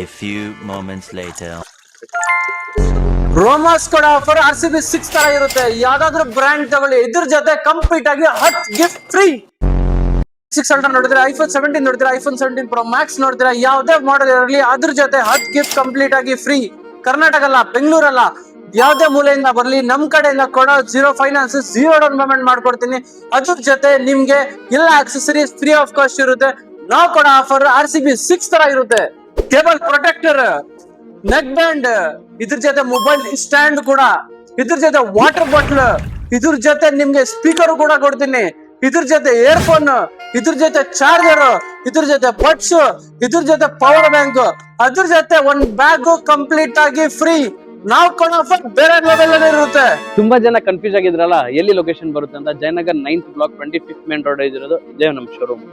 A few moments later. ರೋಮಾಸ್ ಕೊಡೋ offer RCB 6 ತರ ಇರುತ್ತೆ. ಯಾವ್ದಾದ್ರು ಬ್ರ್ಯಾಂಡ್ ತಗೊಳ್ಳಿ, ಇದ್ರ ಜೊತೆ ಕಂಪ್ಲೀಟ್ ಆಗಿ 10 ಗಿಫ್ಟ್ ಫ್ರೀ. 600 ನೋಡಿದ್ರೆ iPhone 17 ನೋಡಿದ್ರೆ iPhone 17 Pro Max ನೋಡಿದ್ರೆ ಯಾವ್ದೇ ಮಾಡೆಲ್ ಇರಲಿ ಅದ್ರ ಜೊತೆ 10 ಗಿಫ್ಟ್ ಕಂಪ್ಲೀಟ್ ಆಗಿ ಫ್ರೀ. ಕರ್ನಾಟಕ ಅಲ್ಲ, ಬೆಂಗಳೂರಲ್ಲ, ಯಾವ್ದೇ ಮೂಲೆಯಿಂದ ಬರ್ಲಿ ನಮ್ ಕಡೆಯಿಂದ ಕೊಡೋ 0 ಫೈನಾನ್ಸ್ 0 ಡೌನ್ ಪೇಮೆಂಟ್ ಮಾಡ್ಕೊಡ್ತೀನಿ. ಅದ್ರ ಜೊತೆ ನಿಮ್ಗೆ ಎಲ್ಲ ಆಕ್ಸೆಸರೀಸ್ ಫ್ರೀ ಆಫ್ ಕಾಸ್ಟ್ ಇರುತ್ತೆ. ನಾವು ಕೊಡೋ ಆಫರ್ RCB 6 ತರ ಇರುತ್ತೆ. ಕೇಬಲ್ ಪ್ರೊಟೆಕ್ಟರ್, ನೆಕ್ ಬ್ಯಾಂಡ್, ಇದ್ರ ಜೊತೆ ಮೊಬೈಲ್ ಸ್ಟ್ಯಾಂಡ್ ಕೂಡ, ಇದ್ರ ಜೊತೆ ವಾಟರ್ ಬಾಟಲ್, ಇದ್ರ ಜೊತೆ ನಿಮ್ಗೆ ಸ್ಪೀಕರ್ ಕೂಡ ಕೊಡ್ತೀನಿ. ಇದ್ರ ಜೊತೆ ಇಯರ್ಫೋನ್, ಇದ್ರ ಜೊತೆ ಚಾರ್ಜರ್, ಇದ್ರ ಜೊತೆ ಬಡ್ಸ್, ಇದ್ರ ಜೊತೆ ಪವರ್ ಬ್ಯಾಂಕ್, ಅದ್ರ ಜೊತೆ ಒಂದ್ ಬ್ಯಾಗ್ ಕಂಪ್ಲೀಟ್ ಆಗಿ ಫ್ರೀ. ನಾವು ಕೊಡೋ ಆಫರ್ ಬೇರೆ ಲೆವೆಲ್ ಅಲ್ಲಿ ಇರುತ್ತೆ. ತುಂಬಾ ಜನ ಕನ್ಫ್ಯೂಸ್ ಆಗಿದ್ರಲ್ಲ ಎಲ್ಲಿ ಲೊಕೇಶನ್ ಬರುತ್ತೆ ಅಂತ. Jayanagar 9th block 25th main road ಇರೋದು ಇದೇ ನಮ್ಮ ಶೋರೂಮ್.